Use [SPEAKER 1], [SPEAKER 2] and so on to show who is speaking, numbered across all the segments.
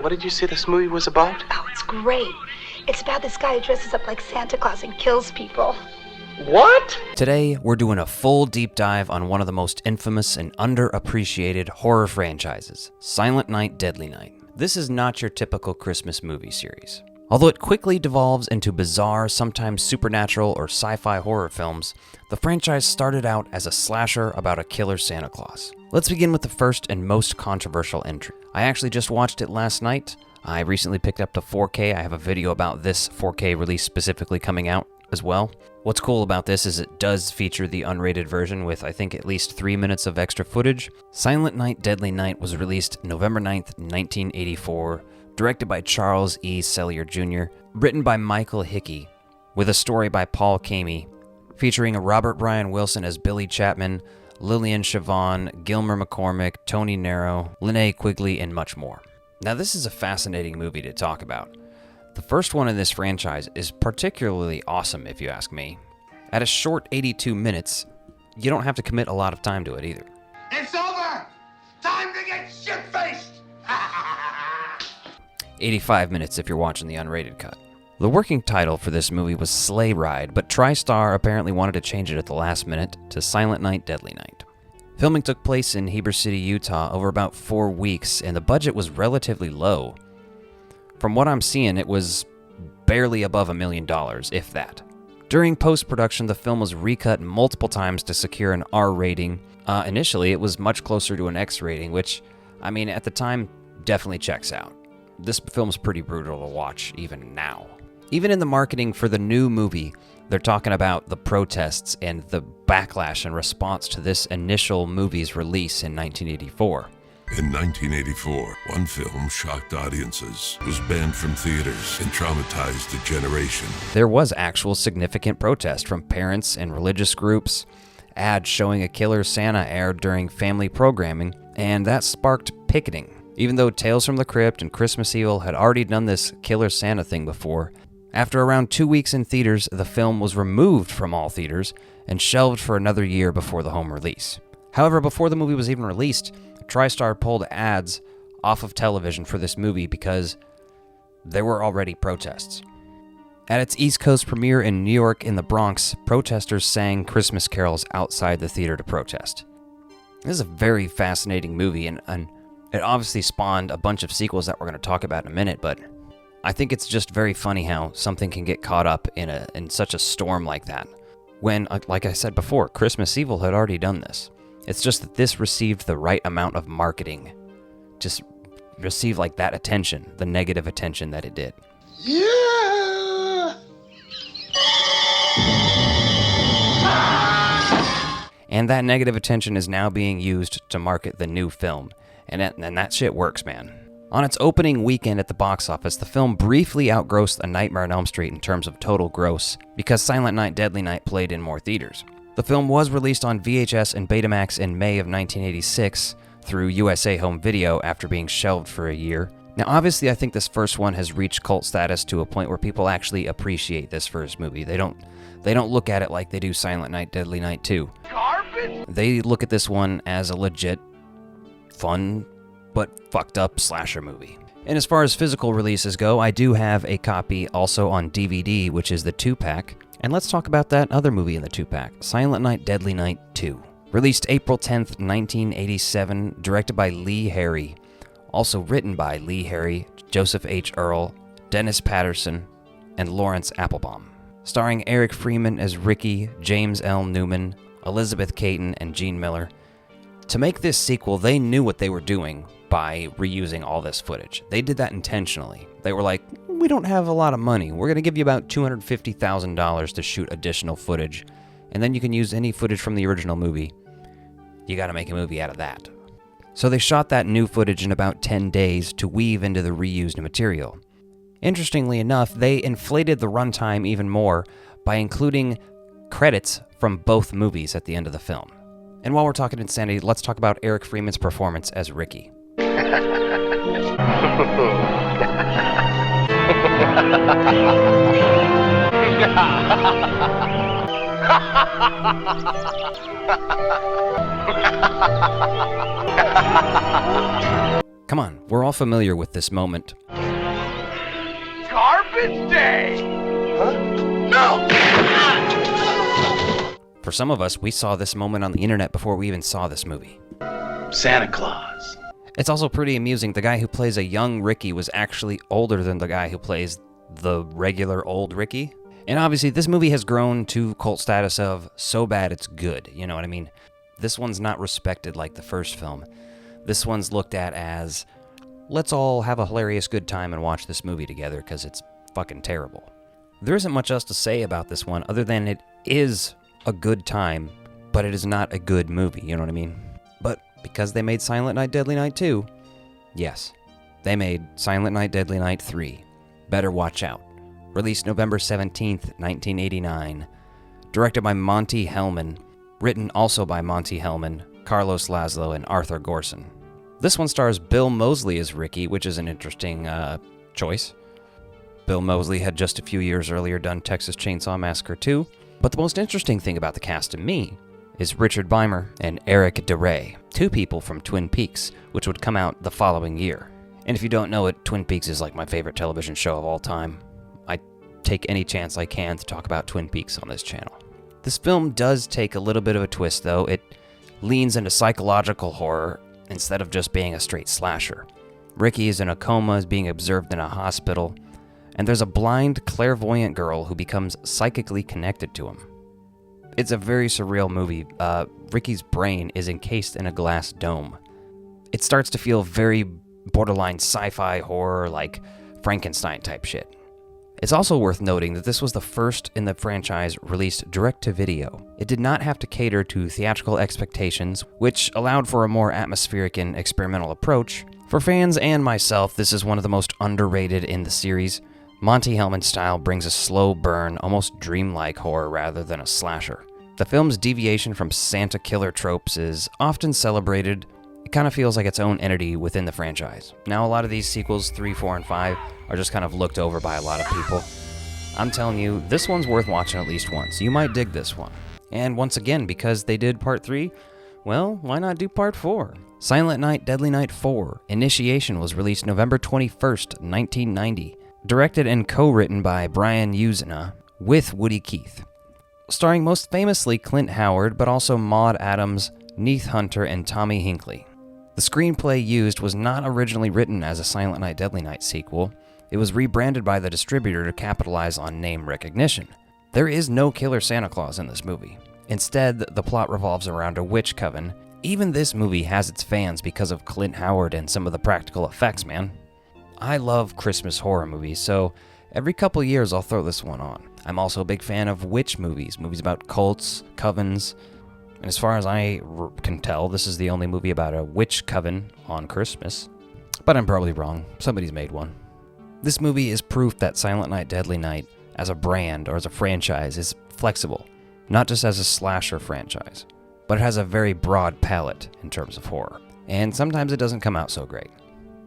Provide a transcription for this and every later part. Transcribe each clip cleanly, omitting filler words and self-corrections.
[SPEAKER 1] What did you say this movie was about?
[SPEAKER 2] Oh, it's great. It's about this guy who dresses up like Santa Claus and kills people.
[SPEAKER 1] What?
[SPEAKER 3] Today, we're doing a full deep dive on one of the most infamous and underappreciated horror franchises, Silent Night, Deadly Night. This is not your typical Christmas movie series. Although it quickly devolves into bizarre, sometimes supernatural or sci-fi horror films, the franchise started out as a slasher about a killer Santa Claus. Let's begin with the first and most controversial entry. I actually just watched it last night. I recently picked up the 4K. I have a video about this 4K release specifically coming out as well. What's cool about this is it does feature the unrated version with, I think, at least 3 minutes of extra footage. Silent Night, Deadly Night was released November 9th, 1984, directed by Charles E. Sellier Jr., written by Michael Hickey, with a story by Paul Kamey, featuring Robert Brian Wilson as Billy Chapman, Lillian Siobhan, Gilmer McCormick, Tony Nero, Linnea Quigley, and much more. Now, this is a fascinating movie to talk about. The first one in this franchise is particularly awesome, if you ask me. At a short 82 minutes, you don't have to commit a lot of time to it either.
[SPEAKER 4] It's over! Time to get shit-faced!
[SPEAKER 3] 85 minutes if you're watching the unrated cut. The working title for this movie was Sleigh Ride, but TriStar apparently wanted to change it at the last minute to Silent Night, Deadly Night. Filming took place in Heber City, Utah over about 4 weeks, and the budget was relatively low. From what I'm seeing, it was barely above $1 million, if that. During post-production, the film was recut multiple times to secure an R rating. Initially, it was much closer to an X rating, which, I mean, at the time, definitely checks out. This film's pretty brutal to watch, even now. Even in the marketing for the new movie, they're talking about the protests and the backlash in response to this initial movie's release in 1984.
[SPEAKER 5] In 1984, one film shocked audiences, was banned from theaters, and traumatized a generation.
[SPEAKER 3] There was actual significant protest from parents and religious groups. Ads showing a killer Santa aired during family programming, and that sparked picketing. Even though Tales from the Crypt and Christmas Evil had already done this killer Santa thing before, after around 2 weeks in theaters, the film was removed from all theaters and shelved for another year before the home release. However, before the movie was even released, TriStar pulled ads off of television for this movie because there were already protests. At its East Coast premiere in New York in the Bronx, protesters sang Christmas carols outside the theater to protest. This is a very fascinating movie, and it obviously spawned a bunch of sequels that we're going to talk about in a minute, but I think it's just very funny how something can get caught up in such a storm like that. When, like I said before, Christmas Evil had already done this. It's just that this received the right amount of marketing. Just received like that attention, the negative attention that it did.
[SPEAKER 4] Yeah!
[SPEAKER 3] And that negative attention is now being used to market the new film. And that shit works, man. On its opening weekend at the box office, the film briefly outgrossed A Nightmare on Elm Street in terms of total gross, because Silent Night, Deadly Night played in more theaters. The film was released on VHS and Betamax in May of 1986 through USA Home Video after being shelved for a year. Now, obviously, I think this first one has reached cult status to a point where people actually appreciate this first movie. They don't look at it like they do Silent Night, Deadly Night 2.
[SPEAKER 4] Garbage!
[SPEAKER 3] They look at this one as a legit, fun, but fucked up slasher movie. And as far as physical releases go, I do have a copy also on DVD, which is the 2-pack. And let's talk about that other movie in the 2-pack, Silent Night, Deadly Night 2. Released April 10th, 1987, directed by Lee Harry. Also written by Lee Harry, Joseph H. Earl, Dennis Patterson, and Lawrence Applebaum. Starring Eric Freeman as Ricky, James L. Newman, Elizabeth Caton, and Gene Miller. To make this sequel, they knew what they were doing by reusing all this footage. They did that intentionally. They were like, we don't have a lot of money. We're going to give you about $250,000 to shoot additional footage, and then you can use any footage from the original movie. You got to make a movie out of that. So they shot that new footage in about 10 days to weave into the reused material. Interestingly enough, they inflated the runtime even more by including credits from both movies at the end of the film. And while we're talking insanity, let's talk about Eric Freeman's performance as Ricky. Come on, we're all familiar with this moment.
[SPEAKER 4] Garbage day! Huh? No!
[SPEAKER 3] For some of us, we saw this moment on the internet before we even saw this movie.
[SPEAKER 1] Santa Claus.
[SPEAKER 3] It's also pretty amusing. The guy who plays a young Ricky was actually older than the guy who plays the regular old Ricky. And obviously, this movie has grown to cult status of so bad it's good. You know what I mean? This one's not respected like the first film. This one's looked at as, let's all have a hilarious good time and watch this movie together because it's fucking terrible. There isn't much else to say about this one other than it is a good time, but it is not a good movie, you know what I mean? But because they made Silent Night, Deadly Night 2, yes, they made Silent Night, Deadly Night 3. Better watch out. Released November 17th, 1989. Directed by Monty Hellman. Written also by Monty Hellman, Carlos Laszlo, and Arthur Gorson. This one stars Bill Moseley as Ricky, which is an interesting choice. Bill Moseley had just a few years earlier done Texas Chainsaw Massacre 2. But the most interesting thing about the cast to me is Richard Beimer and Eric DeRay, two people from Twin Peaks, which would come out the following year. And if you don't know it, Twin Peaks is like my favorite television show of all time. I take any chance I can to talk about Twin Peaks on this channel. This film does take a little bit of a twist, though. It leans into psychological horror instead of just being a straight slasher. Ricky is in a coma, is being observed in a hospital, and there's a blind, clairvoyant girl who becomes psychically connected to him. It's a very surreal movie. Ricky's brain is encased in a glass dome. It starts to feel very borderline sci-fi horror, like Frankenstein type shit. It's also worth noting that this was the first in the franchise released direct-to-video. It did not have to cater to theatrical expectations, which allowed for a more atmospheric and experimental approach. For fans and myself, this is one of the most underrated in the series. Monty Hellman's style brings a slow burn, almost dreamlike horror rather than a slasher. The film's deviation from Santa killer tropes is often celebrated. It kind of feels like its own entity within the franchise. Now, a lot of these sequels, 3, 4, and 5, are just kind of looked over by a lot of people. I'm telling you, this one's worth watching at least once. You might dig this one. And once again, because they did part 3, well, why not do part 4? Silent Night, Deadly Night 4, Initiation was released November 21st, 1990. Directed and co-written by Brian Yuzna with Woody Keith. Starring most famously Clint Howard, but also Maude Adams, Neith Hunter, and Tommy Hinckley. The screenplay used was not originally written as a Silent Night, Deadly Night sequel. It was rebranded by the distributor to capitalize on name recognition. There is no killer Santa Claus in this movie. Instead, the plot revolves around a witch coven. Even this movie has its fans because of Clint Howard and some of the practical effects, man. I love Christmas horror movies, so every couple years I'll throw this one on. I'm also a big fan of witch movies about cults, covens, and as far as I can tell, this is the only movie about a witch coven on Christmas. But I'm probably wrong. Somebody's made one. This movie is proof that Silent Night, Deadly Night, as a brand or as a franchise, is flexible, not just as a slasher franchise, but it has a very broad palette in terms of horror, and sometimes it doesn't come out so great.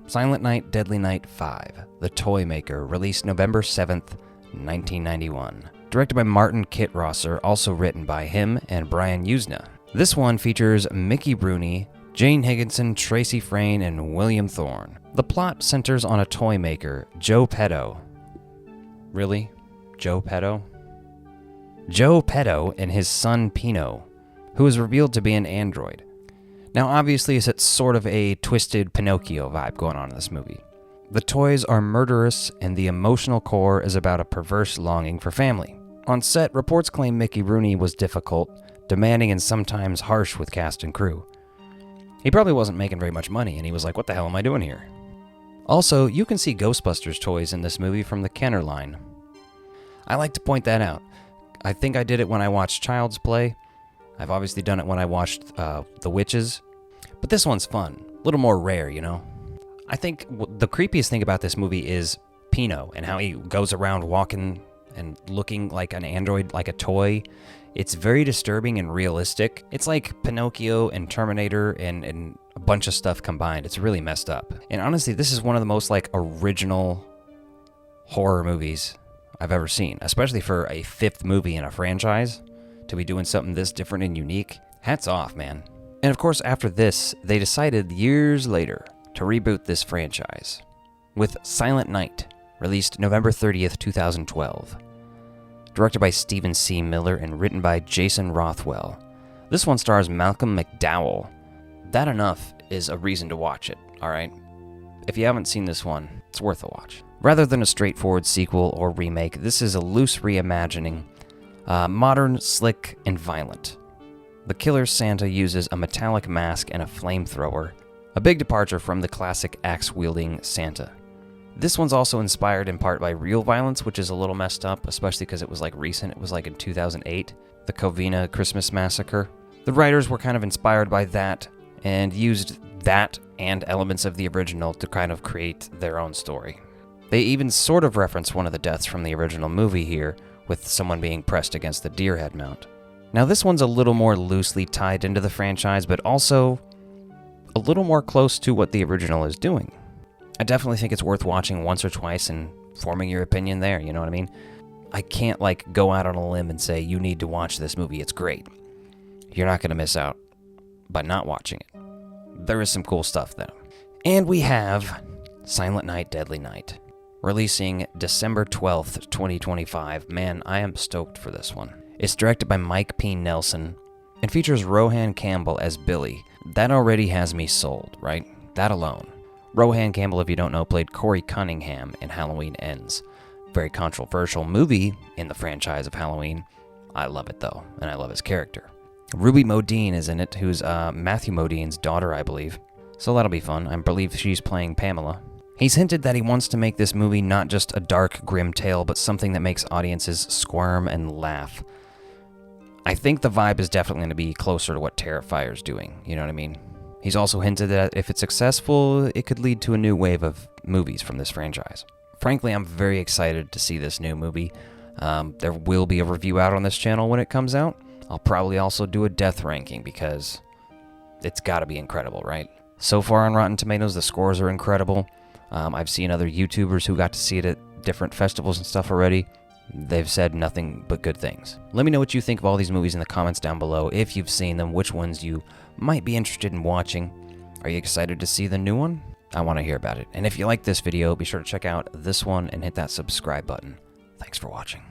[SPEAKER 3] Silent Night, Deadly Night 5, The Toy Maker, released November 7th, 1991. Directed by Martin Kittrosser, also written by him and Brian Yuzna. This one features Mickey Rooney, Jane Higginson, Tracy Frayne, and William Thorne. The plot centers on a toy maker, Joe Petto. Really? Joe Petto? Joe Petto and his son Pino, who is revealed to be an android. Now, obviously, it's sort of a twisted Pinocchio vibe going on in this movie. The toys are murderous, and the emotional core is about a perverse longing for family. On set, reports claim Mickey Rooney was difficult, demanding, and sometimes harsh with cast and crew. He probably wasn't making very much money, and he was like, what the hell am I doing here? Also, you can see Ghostbusters toys in this movie from the Kenner line. I like to point that out. I think I did it when I watched Child's Play. I've obviously done it when I watched The Witches. But this one's fun. A little more rare, you know? I think the creepiest thing about this movie is Pino and how he goes around walking and looking like an android, like a toy. It's very disturbing and realistic. It's like Pinocchio and Terminator and a bunch of stuff combined. It's really messed up. And honestly, this is one of the most like original horror movies I've ever seen, especially for a 5th movie in a franchise. To be doing something this different and unique, hats off, man. And of course, after this, they decided years later to reboot this franchise with Silent Night, released November 30th, 2012. Directed by Stephen C. Miller and written by Jason Rothwell. This one stars Malcolm McDowell. That enough is a reason to watch it, alright? If you haven't seen this one, it's worth a watch. Rather than a straightforward sequel or remake, this is a loose reimagining, modern, slick, and violent. The killer Santa uses a metallic mask and a flamethrower, a big departure from the classic axe-wielding Santa. This one's also inspired in part by real violence, which is a little messed up, especially because it was recent. It was in 2008, the Covina Christmas Massacre. The writers were kind of inspired by that and used that and elements of the original to kind of create their own story. They even sort of reference one of the deaths from the original movie here, with someone being pressed against the deer head mount. Now this one's a little more loosely tied into the franchise, but also a little more close to what the original is doing. I definitely think it's worth watching once or twice and forming your opinion there, you know what I mean? I can't go out on a limb and say, you need to watch this movie, it's great. You're not going to miss out by not watching it. There is some cool stuff though. And we have Silent Night, Deadly Night, releasing December 12th, 2025. Man, I am stoked for this one. It's directed by Mike P. Nelson and features Rohan Campbell as Billy. That already has me sold, right? That alone. Rohan Campbell, if you don't know, played Corey Cunningham in Halloween Ends. Very controversial movie in the franchise of Halloween. I love it though, and I love his character. Ruby Modine is in it, who's Matthew Modine's daughter, I believe. So that'll be fun. I believe she's playing Pamela. He's hinted that he wants to make this movie not just a dark, grim tale, but something that makes audiences squirm and laugh. I think the vibe is definitely going to be closer to what Terrifier's doing, you know what I mean? He's also hinted that if it's successful, it could lead to a new wave of movies from this franchise. Frankly, I'm very excited to see this new movie. There will be a review out on this channel when it comes out. I'll probably also do a death ranking because it's got to be incredible, right? So far on Rotten Tomatoes, the scores are incredible. I've seen other YouTubers who got to see it at different festivals and stuff already. They've said nothing but good things. Let me know what you think of all these movies in the comments down below. If you've seen them, which ones you might be interested in watching. Are you excited to see the new one? I want to hear about it. And if you like this video, be sure to check out this one and hit that subscribe button. Thanks for watching.